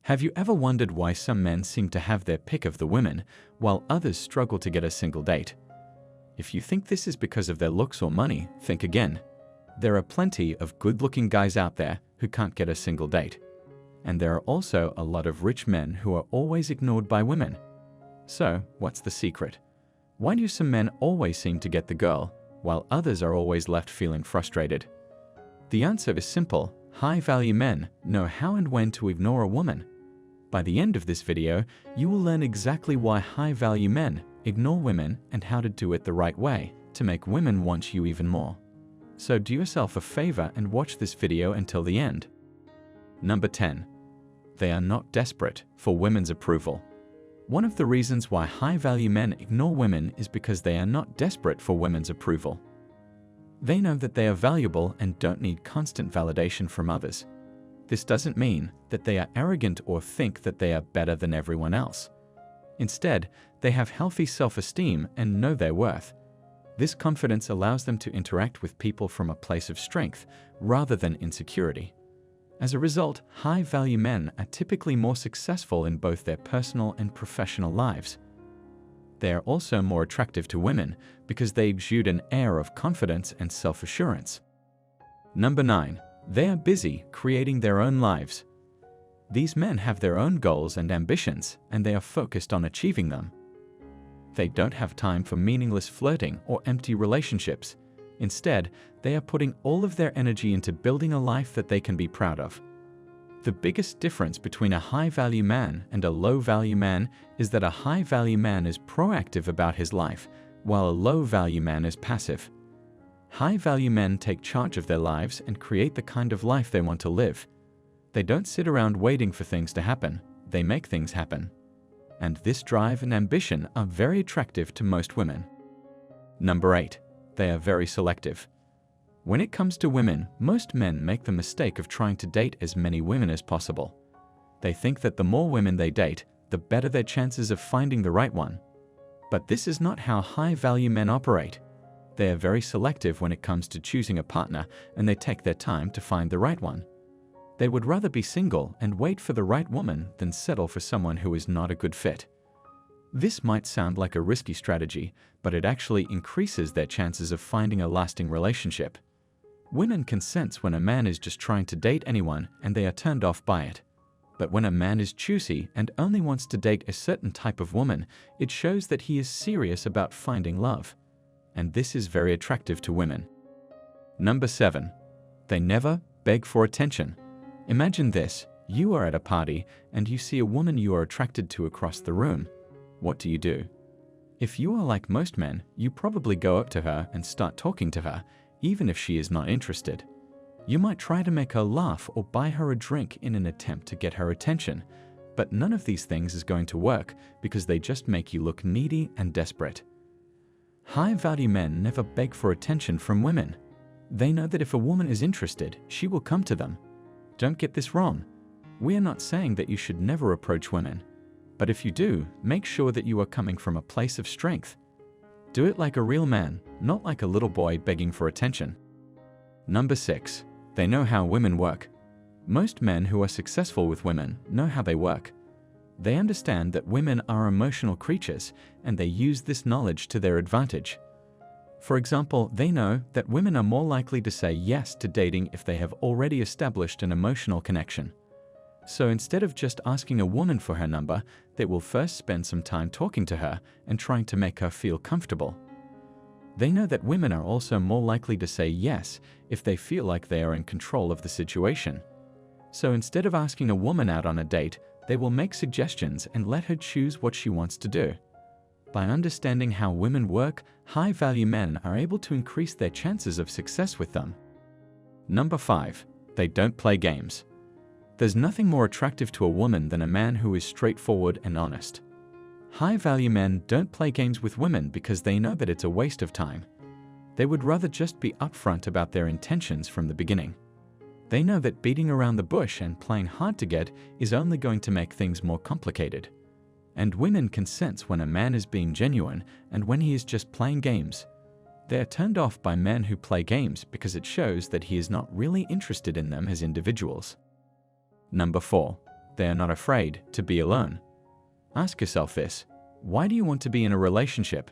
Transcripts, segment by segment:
Have you ever wondered why some men seem to have their pick of the women, while others struggle to get a single date? If you think this is because of their looks or money, think again. There are plenty of good-looking guys out there who can't get a single date. And there are also a lot of rich men who are always ignored by women. So, what's the secret? Why do some men always seem to get the girl, while others are always left feeling frustrated? The answer is simple. High-value men know how and when to ignore a woman. By the end of this video, you will learn exactly why high-value men ignore women and how to do it the right way to make women want you even more. So do yourself a favor and watch this video until the end. Number 10. They are not desperate for women's approval. One of the reasons why high-value men ignore women is because they are not desperate for women's approval. They know that they are valuable and don't need constant validation from others. This doesn't mean that they are arrogant or think that they are better than everyone else. Instead, they have healthy self-esteem and know their worth. This confidence allows them to interact with people from a place of strength rather than insecurity. As a result, high-value men are typically more successful in both their personal and professional lives. They are also more attractive to women because they exude an air of confidence and self-assurance. Number 9. They are busy creating their own lives. These men have their own goals and ambitions, and they are focused on achieving them. They don't have time for meaningless flirting or empty relationships. Instead, they are putting all of their energy into building a life that they can be proud of. The biggest difference between a high-value man and a low-value man is that a high-value man is proactive about his life, while a low-value man is passive. High-value men take charge of their lives and create the kind of life they want to live. They don't sit around waiting for things to happen, they make things happen. And this drive and ambition are very attractive to most women. Number 8. They are very selective. When it comes to women, most men make the mistake of trying to date as many women as possible. They think that the more women they date, the better their chances of finding the right one. But this is not how high-value men operate. They are very selective when it comes to choosing a partner, and they take their time to find the right one. They would rather be single and wait for the right woman than settle for someone who is not a good fit. This might sound like a risky strategy, but it actually increases their chances of finding a lasting relationship. Women can sense when a man is just trying to date anyone and they are turned off by it. But when a man is choosy and only wants to date a certain type of woman, it shows that he is serious about finding love. And this is very attractive to women. Number 7. They never beg for attention. Imagine this. You are at a party and you see a woman you are attracted to across the room. What do? If you are like most men, you probably go up to her and start talking to her, even if she is not interested. You might try to make her laugh or buy her a drink in an attempt to get her attention, but none of these things is going to work because they just make you look needy and desperate. High-value men never beg for attention from women. They know that if a woman is interested, she will come to them. Don't get this wrong. We are not saying that you should never approach women. But if you do, make sure that you are coming from a place of strength. Do it like a real man, not like a little boy begging for attention. Number 6. They know how women work. Most men who are successful with women know how they work. They understand that women are emotional creatures, and they use this knowledge to their advantage. For example, they know that women are more likely to say yes to dating if they have already established an emotional connection. So instead of just asking a woman for her number, they will first spend some time talking to her and trying to make her feel comfortable. They know that women are also more likely to say yes if they feel like they are in control of the situation. So instead of asking a woman out on a date, they will make suggestions and let her choose what she wants to do. By understanding how women work, high-value men are able to increase their chances of success with them. Number 5. They don't play games. There's nothing more attractive to a woman than a man who is straightforward and honest. High-value men don't play games with women because they know that it's a waste of time. They would rather just be upfront about their intentions from the beginning. They know that beating around the bush and playing hard to get is only going to make things more complicated. And women can sense when a man is being genuine and when he is just playing games. They are turned off by men who play games because it shows that he is not really interested in them as individuals. Number 4. They are not afraid to be alone. Ask yourself this: why do you want to be in a relationship?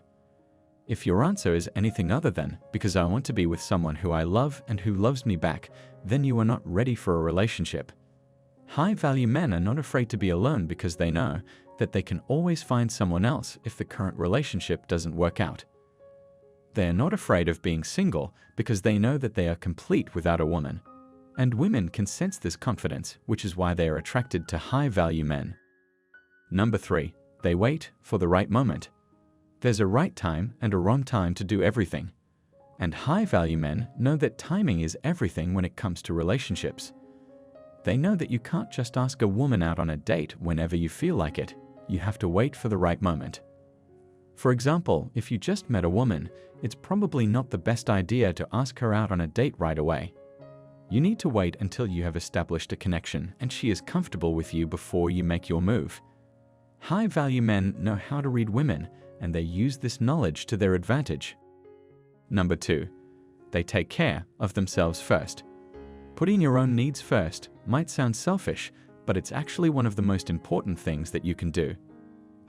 If your answer is anything other than, because I want to be with someone who I love and who loves me back, then you are not ready for a relationship. High-value men are not afraid to be alone because they know that they can always find someone else if the current relationship doesn't work out. They are not afraid of being single because they know that they are complete without a woman. And women can sense this confidence, which is why they are attracted to high-value men. Number 3. They wait for the right moment. There's a right time and a wrong time to do everything. And high-value men know that timing is everything when it comes to relationships. They know that you can't just ask a woman out on a date whenever you feel like it. You have to wait for the right moment. For example, if you just met a woman, it's probably not the best idea to ask her out on a date right away. You need to wait until you have established a connection and she is comfortable with you before you make your move. High-value men know how to read women, and they use this knowledge to their advantage. Number 2. They take care of themselves first. Putting your own needs first might sound selfish, but it's actually one of the most important things that you can do.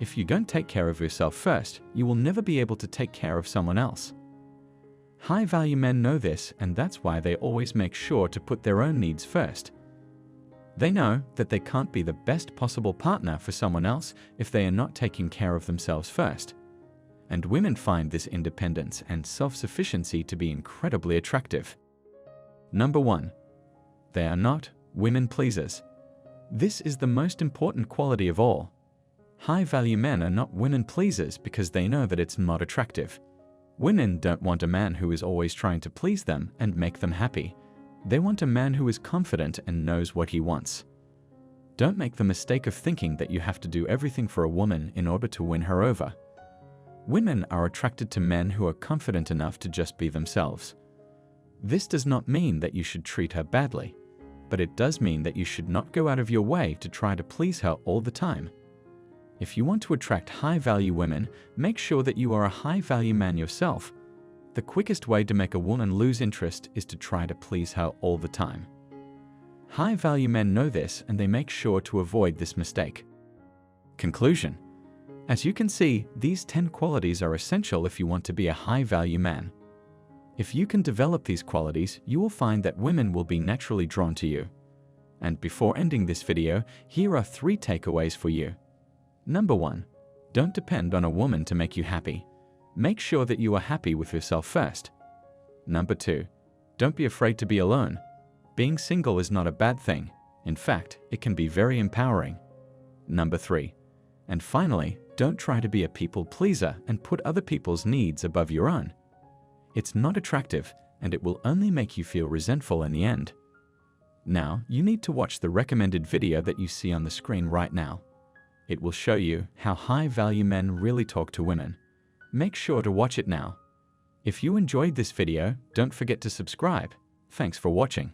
If you don't take care of yourself first, you will never be able to take care of someone else. High-value men know this, and that's why they always make sure to put their own needs first. They know that they can't be the best possible partner for someone else if they are not taking care of themselves first. And women find this independence and self-sufficiency to be incredibly attractive. Number 1. They are not women pleasers. This is the most important quality of all. High-value men are not women pleasers because they know that it's not attractive. Women don't want a man who is always trying to please them and make them happy. They want a man who is confident and knows what he wants. Don't make the mistake of thinking that you have to do everything for a woman in order to win her over. Women are attracted to men who are confident enough to just be themselves. This does not mean that you should treat her badly, but it does mean that you should not go out of your way to try to please her all the time. If you want to attract high-value women, make sure that you are a high-value man yourself. The quickest way to make a woman lose interest is to try to please her all the time. High-value men know this, and they make sure to avoid this mistake. Conclusion. As you can see, these 10 qualities are essential if you want to be a high-value man. If you can develop these qualities, you will find that women will be naturally drawn to you. And before ending this video, here are 3 takeaways for you. Number 1. Don't depend on a woman to make you happy. Make sure that you are happy with yourself first. Number 2. Don't be afraid to be alone. Being single is not a bad thing. In fact, it can be very empowering. Number 3. And finally, don't try to be a people pleaser and put other people's needs above your own. It's not attractive, and it will only make you feel resentful in the end. Now, you need to watch the recommended video that you see on the screen right now. It will show you how high-value men really talk to women. Make sure to watch it now. If you enjoyed this video, don't forget to subscribe. Thanks for watching.